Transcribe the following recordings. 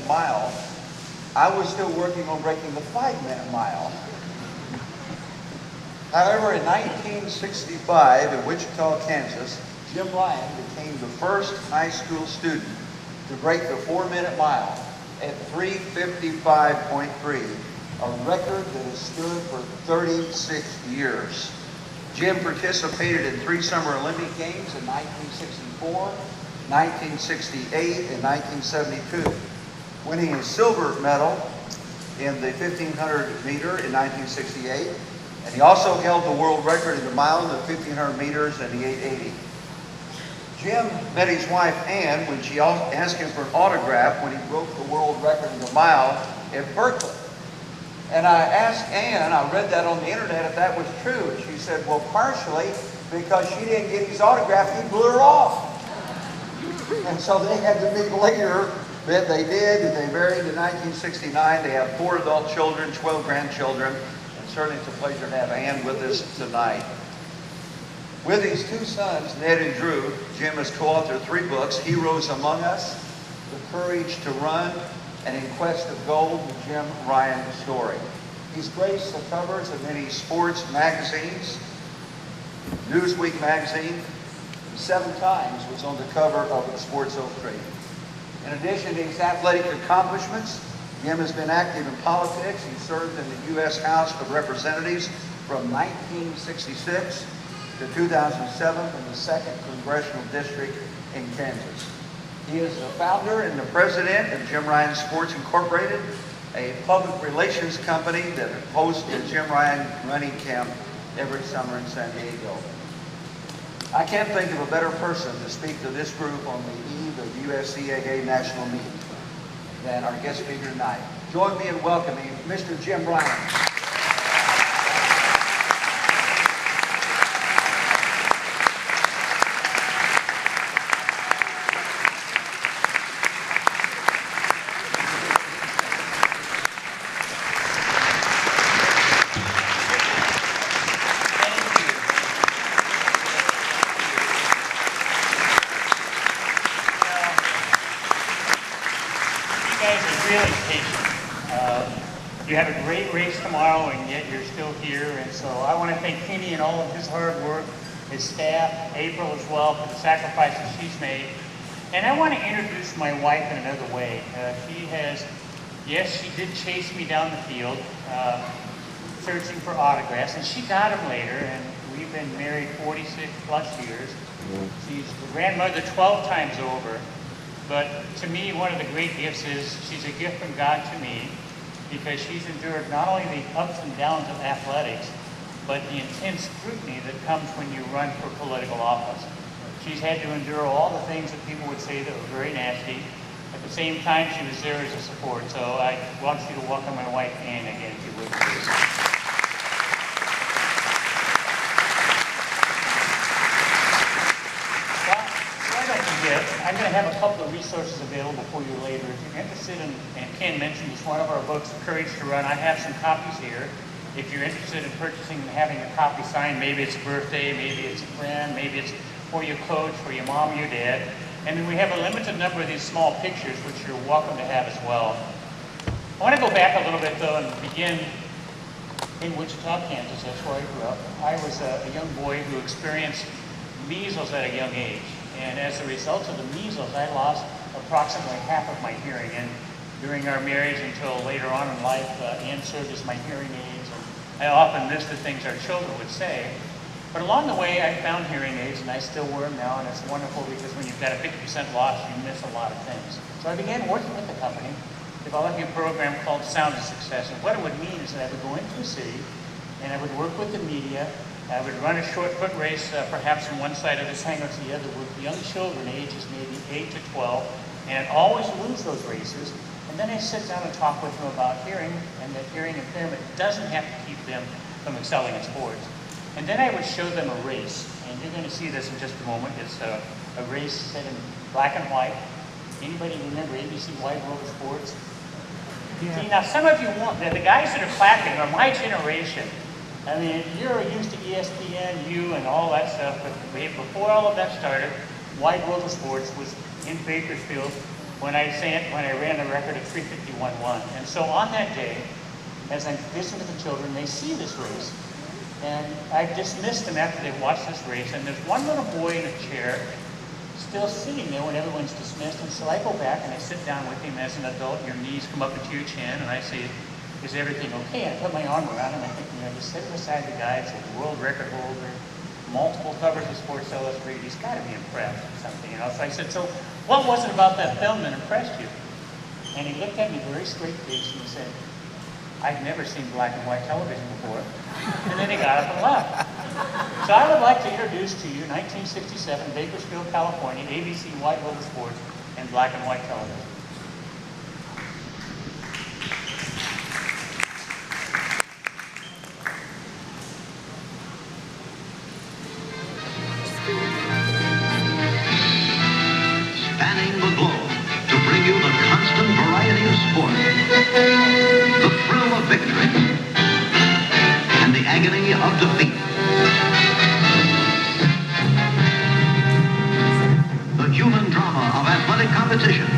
4-minute mile, I was still working on breaking the 5-minute mile. However, in 1965 in Wichita, Kansas, Jim Ryan became the first high school student to break the 4-minute mile at 3:55.3, a record that has stood for 36 years. Jim participated in 3 Summer Olympic Games in 1964, 1968, and 1972, winning a silver medal in the 1500 meter in 1968, and he also held the world record in the mile in the 1500 meters and the 880. Jim met his wife Ann when she asked him for an autograph when he broke the world record in the mile at Berkeley. And I asked Ann, I read that on the internet, if that was true. And she said, well, partially because she didn't get his autograph, he blew her off. And so they had to meet later. But they did, and they married in 1969. They have 4 adult children, 12 grandchildren. And certainly it's a pleasure to have Ann with us tonight. With his 2 sons, Ned and Drew, Jim has co-authored 3 books, Heroes Among Us, The Courage to Run, and In Quest of Gold, the Jim Ryan story. He's graced the covers of many sports magazines, Newsweek magazine, 7 times was on the cover of Sports Illustrated. In addition to his athletic accomplishments, Jim has been active in politics. He served in the U.S. House of Representatives from 1966 to 2007 in the 2nd Congressional District in Kansas. He is the founder and the president of Jim Ryan Sports Incorporated, a public relations company that hosts the Jim Ryan running camp every summer in San Diego. I can't think of a better person to speak to this group on the eve of USCAA National Meeting than our guest speaker tonight. Join me in welcoming Mr. Jim Ryan. You have a great race tomorrow, and yet you're still here. And so I want to thank Kenny and all of his hard work, his staff, April as well, for the sacrifices she's made. And I want to introduce my wife in another way. Yes, she did chase me down the field, searching for autographs, and she got them later. And we've been married 46 plus years. She's the grandmother 12 times over. But to me, one of the great gifts is she's a gift from God to me, because she's endured not only the ups and downs of athletics, but the intense scrutiny that comes when you run for political office. She's had to endure all the things that people would say that were very nasty. At the same time, she was there as a support. So I want you to welcome my wife, Ann, again, if you would, please. I'm going to have a couple of resources available for you later. If you're interested in, and Ken mentioned this, one of our books, The Courage to Run, I have some copies here. If you're interested in purchasing and having a copy signed, maybe it's a birthday, maybe it's a friend, maybe it's for your coach, for your mom or your dad. And then we have a limited number of these small pictures, which you're welcome to have as well. I want to go back a little bit, though, and begin in Wichita, Kansas. That's where I grew up. I was a young boy who experienced measles at a young age. And as a result of the measles, I lost approximately half of my hearing. And during our marriage until later on in life, Ann served as my hearing aids. And I often missed the things our children would say. But along the way, I found hearing aids, and I still wear them now. And it's wonderful because when you've got a 50% loss, you miss a lot of things. So I began working with the company, developing a program called Sound of Success. And what it would mean is that I would go into a city, and I would work with the media. I would run a short foot race, perhaps from one side of this hangar to the other, with young children, ages maybe 8 to 12, and I'd always lose those races. And then I sit down and talk with them about hearing, and that hearing impairment doesn't have to keep them from excelling in sports. And then I would show them a race, and you're going to see this in just a moment. It's a race set in black and white. Anybody remember ABC Wide World of Sports? Yeah. See, now some of you won't. The guys that are clapping are my generation. I mean, you're used to ESPN, and all that stuff, but before all of that started, Wide World of Sports was in Bakersfield, when I ran a record of 3:51.1. And so on that day, as I'm visiting with the children, they see this race. And I dismissed them after they watched this race, and there's one little boy in a chair still sitting there when everyone's dismissed. And so I go back and I sit down with him as an adult. Your knees come up into your chin, and I say, "Is everything okay?" I put my arm around him. I think, just sit beside the guy. It's a world record holder, multiple covers of Sports Illustrated. He's got to be impressed or something, So I said, "So what was it about that film that impressed you?" And he looked at me very straight faced and he said, "I've never seen black and white television before." And then he got up and left. So I would like to introduce to you 1967, Bakersfield, California, ABC White Logo Sports and black and white television. Spanning the globe to bring you the constant variety of sport, the thrill of victory, and the agony of defeat. The human drama of athletic competition.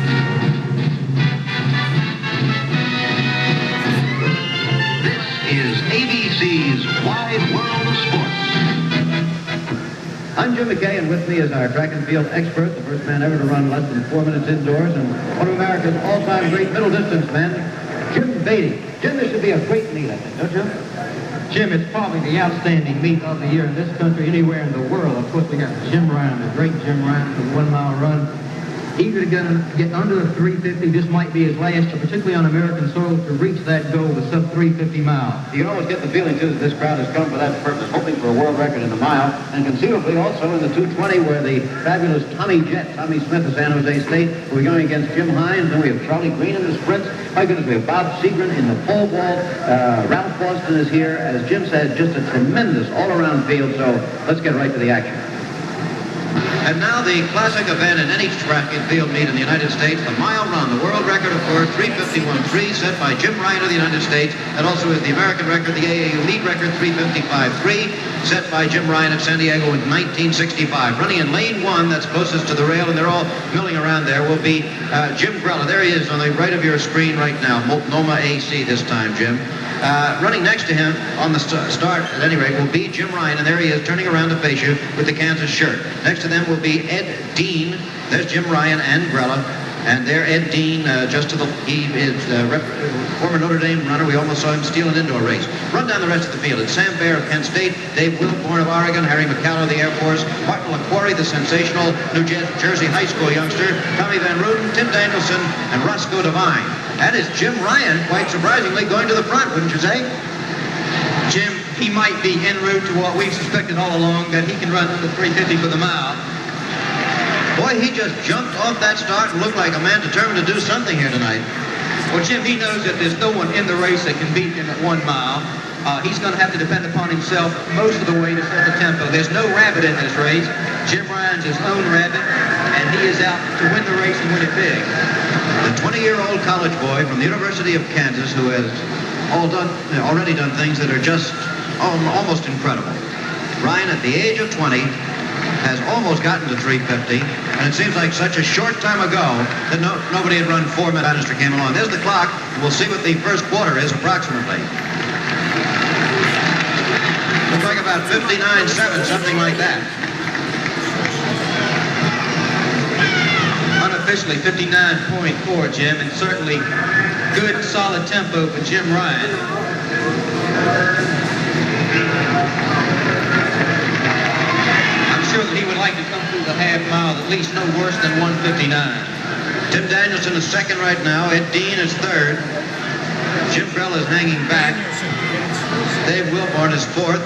This is ABC's Wide World of Sports. I'm Jim McKay, and with me is our track and field expert, the first man ever to run less than 4 minutes indoors, and one of America's all-time great middle distance men, Jim Beatty. Jim, this should be a great meet, I think, don't you? Jim, it's probably the outstanding meet of the year in this country, anywhere in the world. Of course, we got Jim Ryun, the great Jim Ryun, for the 1 mile run. Eager to get under the 350. This might be his last, particularly on American soil, to reach that goal, the sub 350 mile. You can always get the feeling, too, that this crowd has come for that purpose, hoping for a world record in the mile, and conceivably also in the 220, where the fabulous Tommy Smith of San Jose State, will be going against Jim Hines, and we have Charlie Green in the sprints. My goodness, we have Bob Seagren in the pole vault. Ralph Boston is here. As Jim said, just a tremendous all-around field, so let's get right to the action. And now the classic event in any track and field meet in the United States, the mile run. The world record, of course, 3:51.3, set by Jim Ryun of the United States. That also is the American record, the AAU lead record, 3:55.3, set by Jim Ryun at San Diego in 1965. Running in lane 1, that's closest to the rail, and they're all milling around there, will be Jim Grella. There he is on the right of your screen right now. Multnomah AC this time, Jim. Running next to him on the start, at any rate, will be Jim Ryun, and there he is turning around to face you with the Kansas shirt. Next to them will be Ed Dean. There's Jim Ryun and Grella. And there, Ed Dean, he is former Notre Dame runner. We almost saw him steal an indoor race. Run down the rest of the field. It's Sam Baer of Penn State, Dave Wilborn of Oregon, Harry McCallum of the Air Force, Martin LaQuarrie, the sensational New Jersey high school youngster, Tommy Van Ruden, Tim Danielson, and Roscoe Devine. That is Jim Ryun, quite surprisingly, going to the front, wouldn't you say? Jim, he might be en route to what we've suspected all along, that he can run the 350 for the mile. Boy, he just jumped off that start and looked like a man determined to do something here tonight. Well, Jim, he knows that there's no one in the race that can beat him at 1 mile. He's going to have to depend upon himself most of the way to set the tempo. There's no rabbit in this race. Jim Ryun's his own rabbit, and he is out to win the race and win it big. The 20-year-old college boy from the University of Kansas who has already done things that are just almost incredible. Ryun, at the age of 20, has almost gotten to 350, and it seems like such a short time ago that nobody had run 4 minutes. Bannister came along. There's the clock. We'll see what the first quarter is approximately. Looks like about 59.7, something like that. Unofficially 59.4, Jim, and certainly good, solid tempo for Jim Ryun. I'm sure that he would like to come through the half mile at least no worse than 1:59. Tim Danielson is second right now. Ed Dean is third. Jim Grella is hanging back. Dave Wilborn is fourth.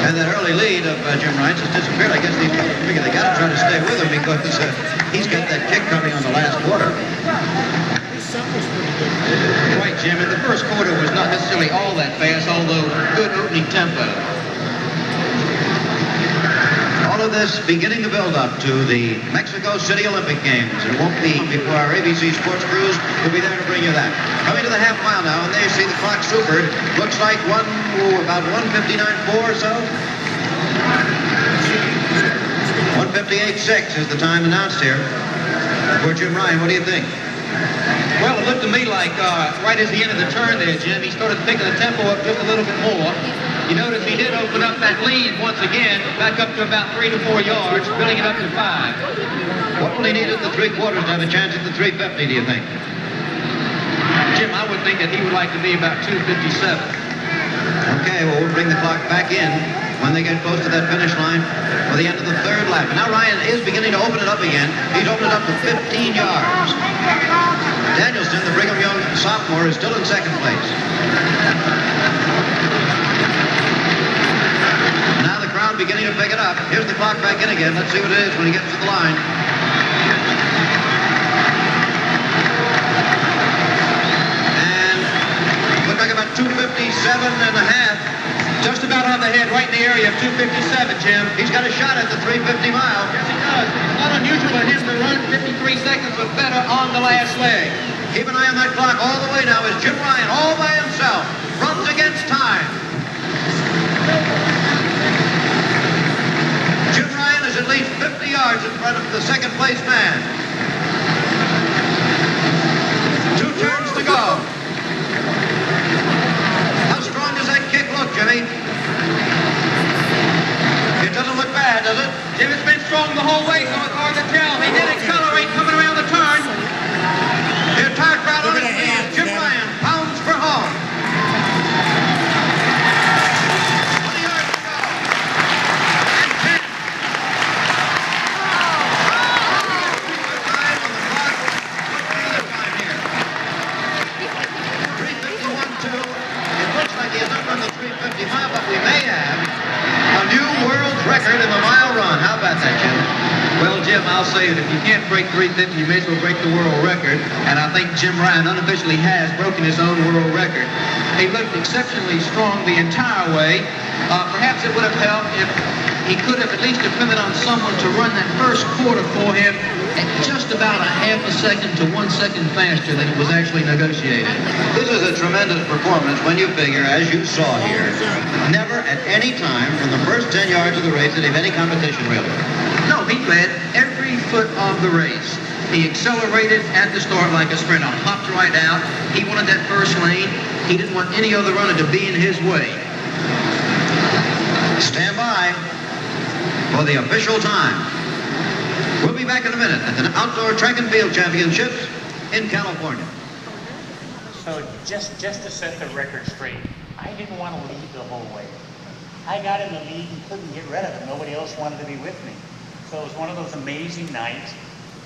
And that early lead of Jim Ryun has disappeared. I guess they figure they got to try to stay with him because he's got that kick coming on the last quarter. Right, Jim, and the first quarter was not necessarily all that fast, although good opening tempo. All of this beginning to build up to the Mexico City Olympic Games. It won't be before our ABC Sports crews will be there to bring you that. Coming to the half mile now, and there you see the clock supered. Looks like about 1:59.4 or so. 1:58.6 is the time announced here. For Jim Ryan, what do you think? Well, it looked to me like right as the end of the turn there, Jim, he started picking the tempo up just a little bit more. You notice he did open up that lead once again, back up to about 3 to 4 yards, building it up to 5. What will he need at the 3/4 to have a chance at the 350, do you think? Jim, I would think that he would like to be about 257. Okay, well, we'll bring the clock back in when they get close to that finish line for the end of the third lap. And now Ryan is beginning to open it up again. He's opened it up to 15 yards. Danielson, the Brigham Young sophomore, is still in second place. Now the crowd beginning to pick it up. Here's the clock back in again. Let's see what it is when he gets to the line. And looks like about 257 and a half. Just about on the head, right in the area of 257, Jim. He's got a shot at the 350 mile. Yes, he does. It's not unusual for him to run 53 seconds or better on the last leg. Keep an eye on that clock all the way now as Jim Ryan, all by himself, runs against time. Jim Ryan is at least 50 yards in front of the second place man. 2 turns to go. How strong does that kick look, Jimmy? It doesn't look bad, does it? Jim, it's been strong the whole way, so it's hard to tell. He did accelerate coming around the turn. The entire crowd on his feet. Jim Ryan pounds for home. 20 yards to go. And 10. Time on the clock. What's the other time here? 3:51.2. It looks like he has not run the 350 mile, but we may have a new world record in the mile run. How about that, Jim? Well, Jim, I'll say that if you can't break 350, you may as well break the world record. And I think Jim Ryan unofficially has broken his own world record. He looked exceptionally strong the entire way. Perhaps it would have helped if he could have at least depended on someone to run that first quarter for him at just about a half a second to 1 second faster than it was actually negotiated. This is a tremendous performance when you figure, as you saw here, never at any time from the first 10 yards of the race did he have any competition really. No, he led every foot of the race. He accelerated at the start like a sprinter, hopped right out. He wanted that first lane. He didn't want any other runner to be in his way. Stand by for the official time. We'll be back in a minute at the Outdoor Track and Field Championships in California. So just to set the record straight, I didn't want to lead the whole way. I got in the lead and couldn't get rid of it. Nobody else wanted to be with me. So it was one of those amazing nights.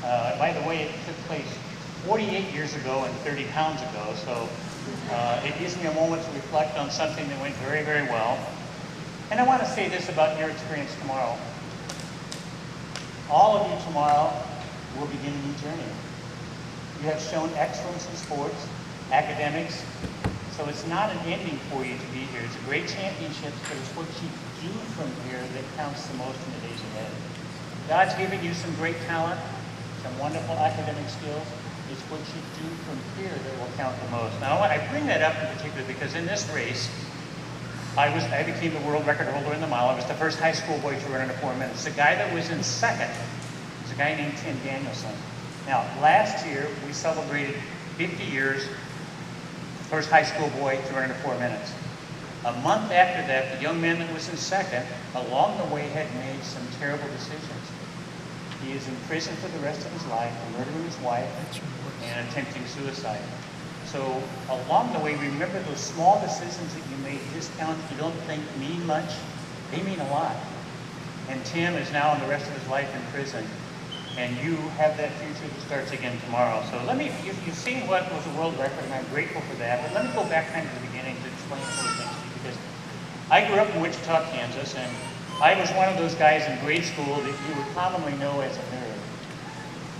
By the way, it took place 48 years ago and 30 pounds ago. So it gives me a moment to reflect on something that went very, very well. And I want to say this about your experience tomorrow. All of you tomorrow will begin a new journey. You have shown excellence in sports, academics, so it's not an ending for you to be here. It's a great championship, but it's what you do from here that counts the most in the days ahead. God's given you some great talent, some wonderful academic skills. It's what you do from here that will count the most. Now, I bring that up in particular because in this race, I became the world record holder in the mile. I was the first high school boy to run under 4 minutes. The guy that was in second was a guy named Tim Danielson. Now, last year, we celebrated 50 years, first high school boy to run under 4 minutes. A month after that, the young man that was in second, along the way, had made some terrible decisions. He is in prison for the rest of his life for murdering his wife and attempting suicide. So along the way, remember those small decisions that you made, discounts you don't think mean much, they mean a lot. And Tim is now in the rest of his life in prison. And you have that future that starts again tomorrow. So you've seen what was a world record, and I'm grateful for that. But let me go back kind of to the beginning to explain a few things to you, because I grew up in Wichita, Kansas, and I was one of those guys in grade school that you would commonly know as a nerd.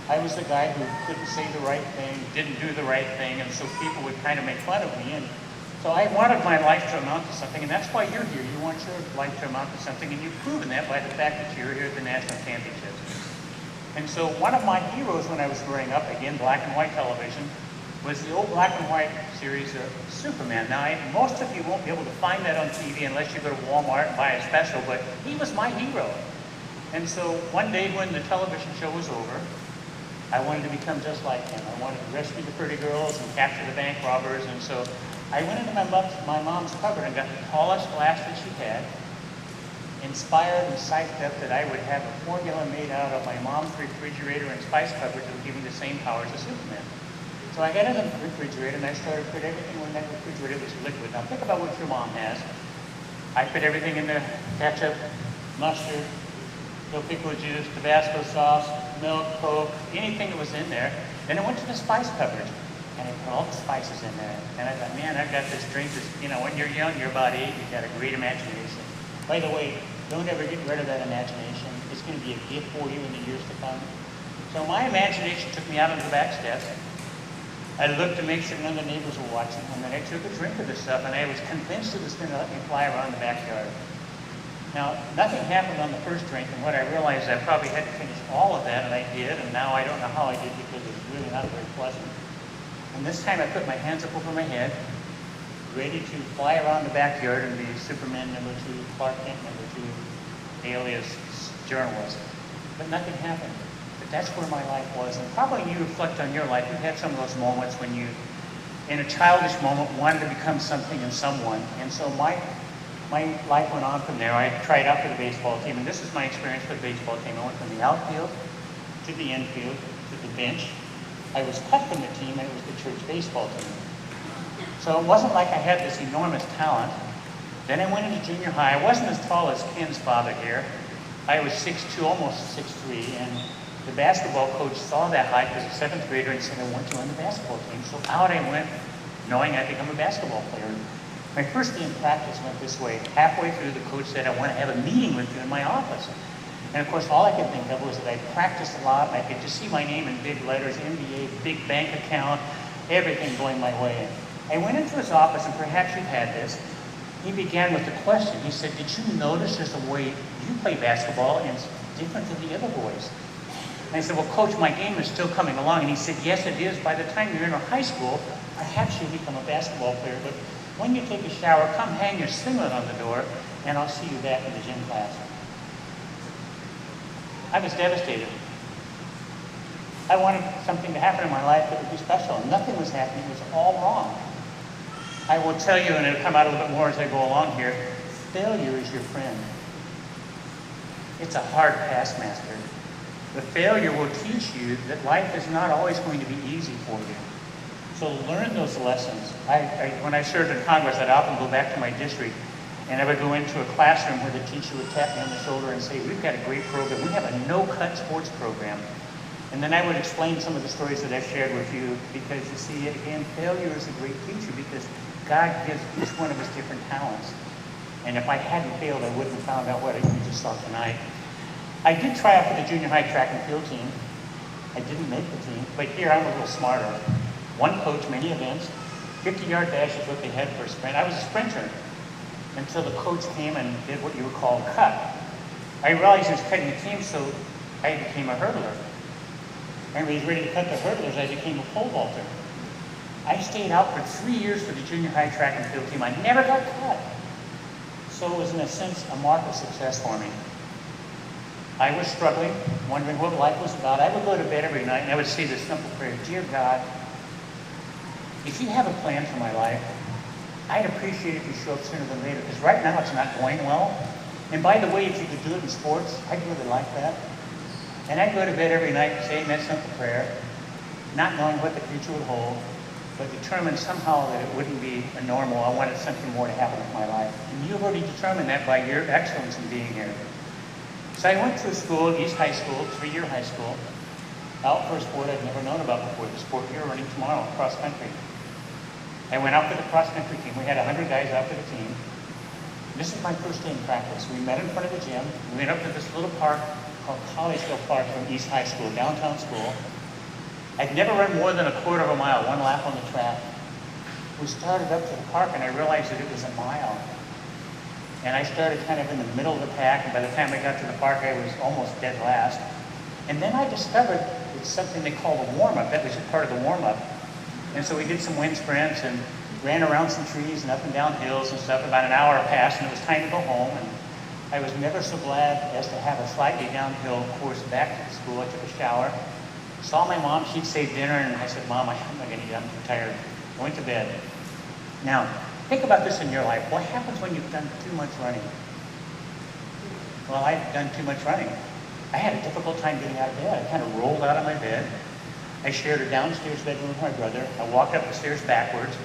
I was the guy who couldn't say the right thing, didn't do the right thing, and so people would kind of make fun of me. And so I wanted my life to amount to something, and that's why you're here. You want your life to amount to something, and you've proven that by the fact that you're here at the National Championships. And so one of my heroes when I was growing up, again, black and white television, was the old black and white series Superman. Now, most of you won't be able to find that on TV unless you go to Walmart and buy a special, but he was my hero. And so one day when the television show was over, I wanted to become just like him. I wanted to rescue the pretty girls and capture the bank robbers. And so I went into my mom's cupboard and got the tallest glass that she had, inspired and psyched up that I would have a formula made out of my mom's refrigerator and spice cupboard that would give me the same powers as Superman. So I got in the refrigerator and I started to put everything in that refrigerator that was liquid. Now think about what your mom has. I put everything in there: ketchup, mustard, pickle juice, Tabasco sauce, milk, Coke, anything that was in there. Then I went to the spice cupboard and I put all the spices in there. And I thought, man, I've got this drink that's, when you're young, you're about 8, you've got a great imagination. By the way, don't ever get rid of that imagination. It's going to be a gift for you in the years to come. So my imagination took me out onto the back steps. I looked to make sure none of the neighbors were watching, and then I took a drink of this stuff, and I was convinced it was going to let me fly around the backyard. Now, nothing happened on the first drink, and what I realized, I probably had to finish all of that, and I did, and now I don't know how I did because it was really not very pleasant. And this time I put my hands up over my head, ready to fly around the backyard and be Superman #2, Clark Kent #2, alias journalist. But nothing happened. But that's where my life was. And probably you reflect on your life. You've had some of those moments when you, in a childish moment, wanted to become something and someone. And so my life went on from there. I tried out for the baseball team, and this is my experience with the baseball team. I went from the outfield to the infield to the bench. I was cut from the team, and it was the church baseball team. So it wasn't like I had this enormous talent. Then I went into junior high. I wasn't as tall as Ken's father here. I was 6'2", almost 6'3", and the basketball coach saw that height as a 7th grader and said, I want you on the basketball team. So out I went, knowing I'd become a basketball player. My first day in practice went this way. Halfway through, the coach said, I want to have a meeting with you in my office. And of course, all I could think of was that I practiced a lot, and I could just see my name in big letters, NBA, big bank account, everything going my way. I went into his office, and perhaps you've had this. He began with a question. He said, did you notice there's a way you play basketball and it's different than the other boys? And I said, well, coach, my game is still coming along. And he said, yes, it is. By the time you're in high school, perhaps you'll become a basketball player. But when you take a shower, come hang your singlet on the door, and I'll see you back in the gym class. I was devastated. I wanted something to happen in my life that would be special. Nothing was happening. It was all wrong. I will tell you, and it'll come out a little bit more as I go along here, failure is your friend. It's a hard taskmaster. The failure will teach you that life is not always going to be easy for you. So learn those lessons. When I served in Congress, I'd often go back to my district, and I would go into a classroom where the teacher would tap me on the shoulder and say, we've got a great program. We have a no-cut sports program. And then I would explain some of the stories that I've shared with you, because you see, again, failure is a great teacher because God gives each one of us different talents. And if I hadn't failed, I wouldn't have found out what you just saw tonight. I did try out for the junior high track and field team. I didn't make the team, but here I'm a little smarter. One coach, many events, 50-yard dash is what they had for a sprint. I was a sprinter until the coach came and did what you would call a cut. I realized he was cutting the team, so I became a hurdler. And when he was ready to cut the hurdlers, I became a pole vaulter. I stayed out for 3 years for the junior high track and field team. I never got cut. So it was, in a sense, a mark of success for me. I was struggling, wondering what life was about. I would go to bed every night and I would say this simple prayer, Dear God, if you have a plan for my life, I'd appreciate it if you show up sooner than later, because right now it's not going well. And by the way, if you could do it in sports, I'd really like that. And I'd go to bed every night saying that simple prayer, not knowing what the future would hold, but determined somehow that it wouldn't be a normal. I wanted something more to happen with my life. And you've already determined that by your excellence in being here. So I went to a school, East High School, 3-year high school, out for a sport I'd never known about before, the sport you're running tomorrow, cross country. I went out for the cross country team. We had 100 guys out for the team. This is my first day in practice. We met in front of the gym. We went up to this little park called Collegeville Park from East High School, downtown school. I'd never run more than a quarter of a mile, one lap on the track. We started up to the park and I realized that it was a mile. And I started kind of in the middle of the pack, and by the time I got to the park, I was almost dead last. And then I discovered it's something they call the warm-up. That was just part of the warm-up. And so we did some wind sprints and ran around some trees and up and down hills and stuff. About an hour passed and it was time to go home. And I was never so glad as to have a slightly downhill course back to the school. I took a shower, Saw my mom, she'd saved dinner, and I said, Mom, I'm not gonna eat, I'm tired. I went to bed. Now, think about this in your life. What happens when you've done too much running? Well, I've done too much running. I had a difficult time getting out of bed. I kind of rolled out of my bed. I shared a downstairs bedroom with my brother. I walked up the stairs backwards.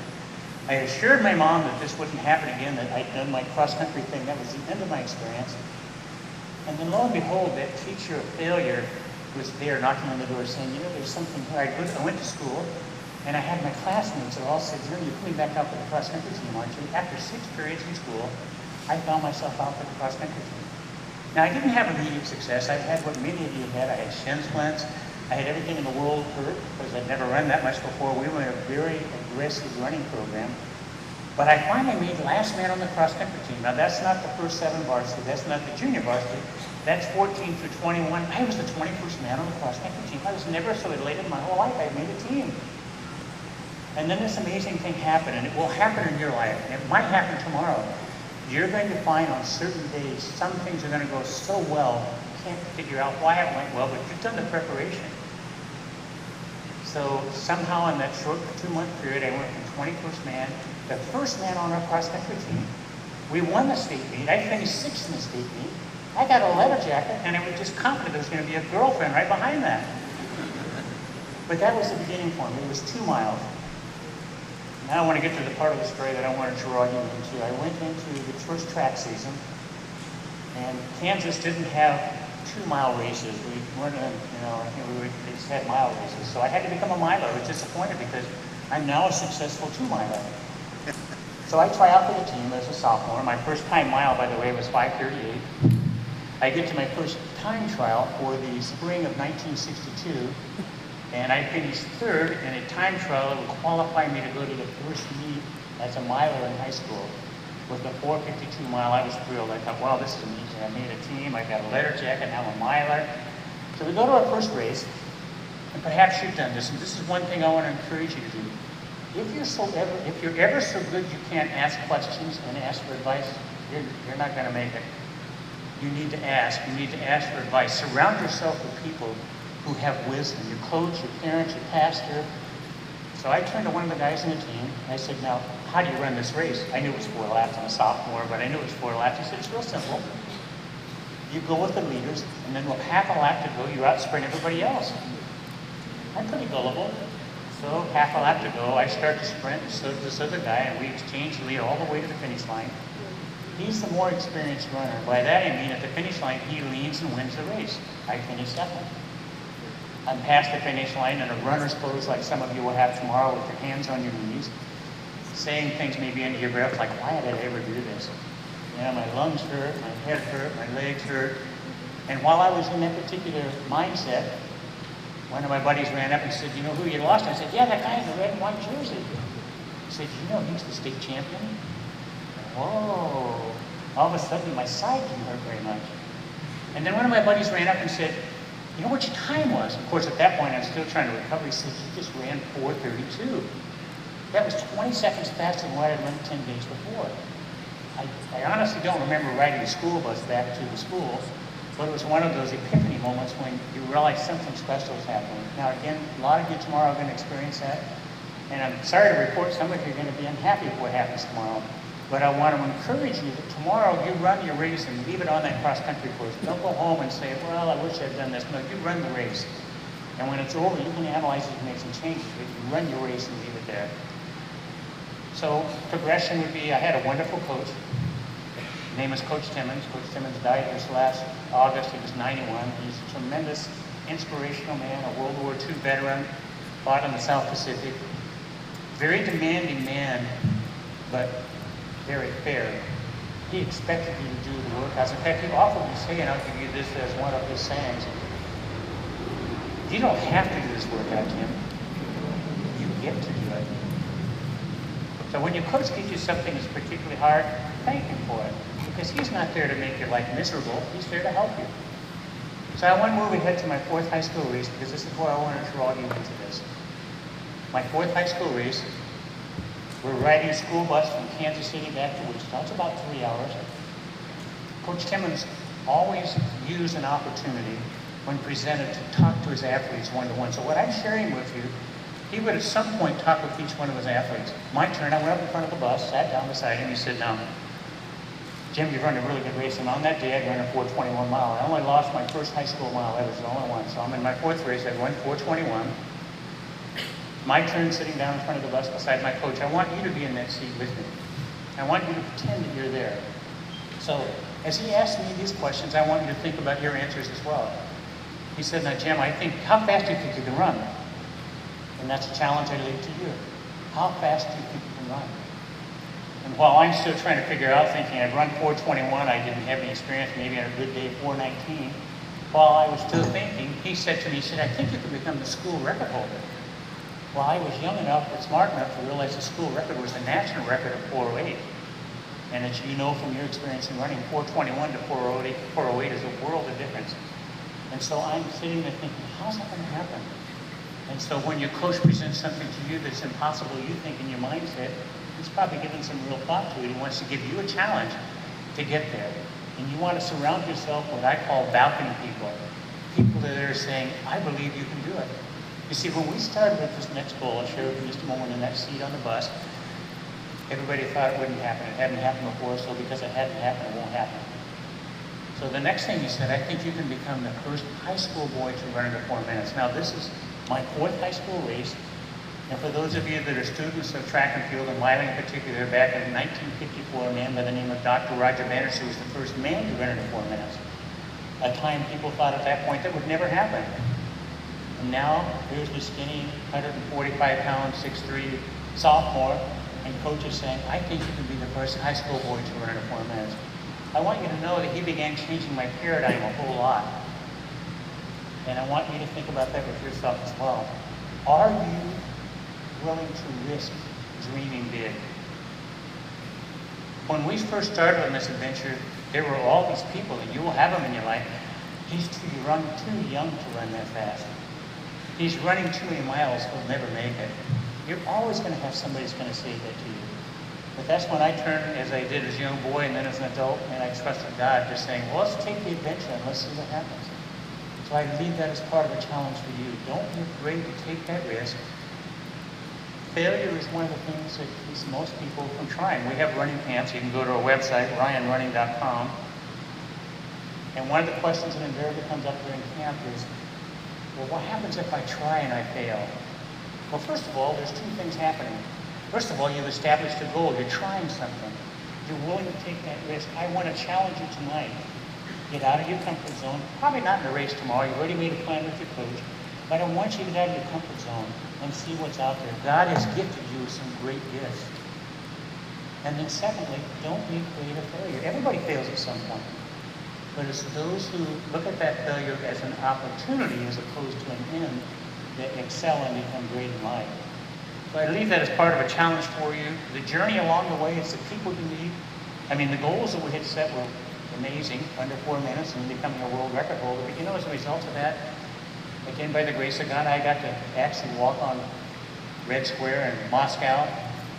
I assured my mom that this wouldn't happen again, that I'd done my cross-country thing. That was the end of my experience. And then lo and behold, that teacher of failure was there knocking on the door saying, you know, there's something here. I went to school, and I had my classmates that all said, you're coming back out for the cross-country team, aren't you? After 6 periods in school, I found myself out for the cross-country team. Now, I didn't have immediate success. I had what many of you had. I had shin splints. I had everything in the world hurt because I'd never run that much before. We were in a very aggressive running program. But I finally made last man on the cross-country team. Now, that's not the first 7 varsity. That's not the junior varsity. That's 14 through 21. I was the 21st man on the cross-country team. I was never so elated in my whole life. I made a team. And then this amazing thing happened, and it will happen in your life. And it might happen tomorrow. You're going to find on certain days, some things are going to go so well, you can't figure out why it went well, but you've done the preparation. So somehow in that short 2-month period, I went from 21st man to first man on our cross-country team. We won the state meet. I finished 6th in the state meet. I got a leather jacket, and I was just confident there was going to be a girlfriend right behind that. But that was the beginning for me. It was 2 miles. Now I want to get to the part of the story that I wanted to draw you into. I went into the first track season, and Kansas didn't have 2-mile races. We weren't, they just had mile races. So I had to become a miler. I was disappointed because I'm now a successful 2-miler. So I try out for the team as a sophomore. My first time mile, by the way, was 5:38. I get to my first time trial for the spring of 1962. And I finished 3rd in a time trial that would qualify me to go to the first meet as a miler in high school. With the 4:52 mile, I was thrilled. I thought, wow, this is amazing. I made a team, I got a letter jacket, now I'm a miler. So we go to our first race, and perhaps you've done this, and this is one thing I want to encourage you to do. If you're ever so good you can't ask questions and ask for advice, you're not going to make it. You need to ask. You need to ask for advice. Surround yourself with people who have wisdom, your coach, your parents, your pastor. So I turned to one of the guys in the team, and I said, now, how do you run this race? I knew it was 4 laps. I'm a sophomore, but I knew it was 4 laps. He said, it's real simple. You go with the leaders, and then with half a lap to go, you out-sprint everybody else. I'm pretty gullible. So half a lap to go, I start to sprint, and so does this other guy, and we exchange the lead all the way to the finish line. He's the more experienced runner. By that I mean at the finish line, he leads and wins the race. I finish 2nd. I'm past the finish line in a runner's pose like some of you will have tomorrow with your hands on your knees, saying things maybe under your breath like, why did I ever do this? You know, my lungs hurt, my head hurt, my legs hurt. And while I was in that particular mindset, one of my buddies ran up and said, you know who you lost? I said, yeah, that guy in the red and white jersey. He said, you know he's the state champion? Whoa. All of a sudden, my side didn't hurt very much. And then one of my buddies ran up and said, you know what your time was? Of course, at that point, I was still trying to recover. He said, you just ran 4:32. That was 20 seconds faster than what I'd run 10 days before. I honestly don't remember riding the school bus back to the school, but it was one of those epiphany moments when you realize something special is happening. Now, again, a lot of you tomorrow are going to experience that. And I'm sorry to report some of you are going to be unhappy with what happens tomorrow. But I want to encourage you that tomorrow you run your race and leave it on that cross-country course. Don't go home and say, well, I wish I'd done this. No, you run the race. And when it's over, you can analyze it and make some changes. But you run your race and leave it there. So progression would be, I had a wonderful coach. His name is Coach Timmons. Coach Timmons died this last August. He was 91. He's a tremendous, inspirational man, a World War II veteran, fought in the South Pacific. Very demanding man, but very fair. He expected you to do the workouts. In fact, he offered me saying, I'll give you this as one of his sayings. You don't have to do this workout, Tim. You get to do it. So when your coach gives you something that's particularly hard, thank him for it. Because he's not there to make your life miserable. He's there to help you. So I want to move ahead to my 4th high school race because this is where I want to draw you into this. My 4th high school race, we're riding a school bus from Kansas City back to Wichita. It's about 3 hours. Coach Timmons always used an opportunity when presented to talk to his athletes one-to-one. So what I'm sharing with you, he would at some point talk with each one of his athletes. My turn, I went up in front of the bus, sat down beside him, he said, "Now, Jim, you've run a really good race." And on that day, I'd run a 4:21 mile. I only lost my first high school mile, that was the only one. So I'm in my fourth race, I run 4:21. My turn sitting down in front of the bus beside my coach. I want you to be in that seat with me. I want you to pretend that you're there. So as he asked me these questions, I want you to think about your answers as well. He said, "Now, Jim, I think, how fast do you think you can run?" And that's a challenge I leave to you. How fast do you think you can run? And while I'm still trying to figure out, thinking I'd run 4:21, I didn't have any experience, maybe on a good day 4:19. While I was still thinking, he said to me, he said, "I think you can become the school record holder." Well, I was young enough and smart enough to realize the school record was the national record of 4:08. And as you know from your experience in running, 4:21 to 4:08 is a world of difference. And so I'm sitting there thinking, how's that going to happen? And so when your coach presents something to you that's impossible, you think in your mindset, he's probably given some real thought to it. He wants to give you a challenge to get there. And you want to surround yourself with what I call balcony people. People that are saying, "I believe you can do it." You see, when we started with this next goal, I'll share with you just a moment in that seat on the bus, everybody thought it wouldn't happen. It hadn't happened before, so because it hadn't happened, it won't happen. So the next thing he said, "I think you can become the first high school boy to run under 4 minutes." Now, this is my fourth high school race. And for those of you that are students of track and field, and Wiley in particular, back in 1954, a man by the name of Dr. Roger Bannister was the first man to run under 4 minutes. A time people thought at that point that would never happen. And now, here's the skinny, 145-pound, 6'3" sophomore, and coach is saying, "I think you can be the first high school boy to run under 4 minutes." I want you to know that he began changing my paradigm a whole lot. And I want you to think about that with yourself as well. Are you willing to risk dreaming big? When we first started on this adventure, there were all these people, and you will have them in your life. He's too young to run that fast. He's running too many miles, he'll never make it. You're always going to have somebody who's going to say that to you. But that's when I turned, as I did as a young boy and then as an adult, and I trusted God, just saying, well, let's take the adventure and let's see what happens. So I leave that as part of a challenge for you. Don't be afraid to take that risk. Failure is one of the things that keeps most people from trying. We have running camps. You can go to our website, ryanrunning.com. And one of the questions that invariably comes up during camp is, well, what happens if I try and I fail? Well, first of all, there's two things happening. First of all, you've established a goal. You're trying something. You're willing to take that risk. I want to challenge you tonight. Get out of your comfort zone. Probably not in a race tomorrow. You've already made a plan with your coach. But I want you to get out of your comfort zone and see what's out there. God has gifted you with some great gifts. And then secondly, don't be afraid of failure. Everybody fails at some point. But it's those who look at that failure as an opportunity as opposed to an end that excel and become great in life. So I leave that as part of a challenge for you. The journey along the way, it's the people you meet. I mean, the goals that we had set were amazing, under 4 minutes and becoming a world record holder. But you know, as a result of that, again, by the grace of God, I got to actually walk on Red Square in Moscow.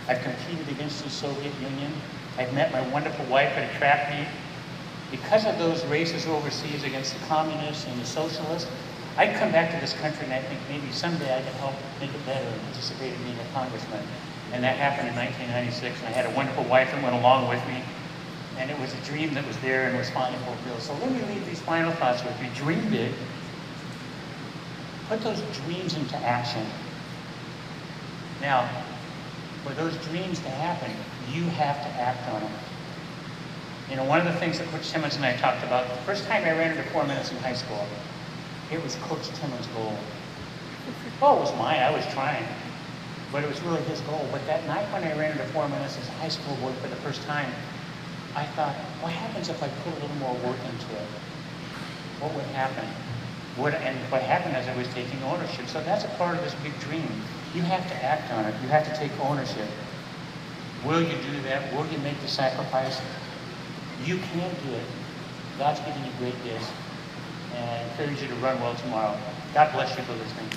I've competed against the Soviet Union. I've met my wonderful wife at a track meet. Because of those races overseas against the communists and the socialists, I'd come back to this country and I think maybe someday I can help make it better and participate in being a congressman. And that happened in 1996, and I had a wonderful wife that went along with me. And it was a dream that was there and was finally fulfilled. So let me leave these final thoughts with you. Dream big. Put those dreams into action. Now, for those dreams to happen, you have to act on them. You know, one of the things that Coach Timmons and I talked about, the first time I ran under 4 minutes in high school, it was Coach Timmons' goal. Well, it was mine, I was trying, but it was really his goal. But that night when I ran under 4 minutes as a high school boy for the first time, I thought, what happens if I put a little more work into it? What would happen? And what happened is I was taking ownership. So that's a part of this big dream. You have to act on it. You have to take ownership. Will you do that? Will you make the sacrifice? You can do it. God's given you great gifts. And I encourage you to run well tomorrow. God bless you for listening.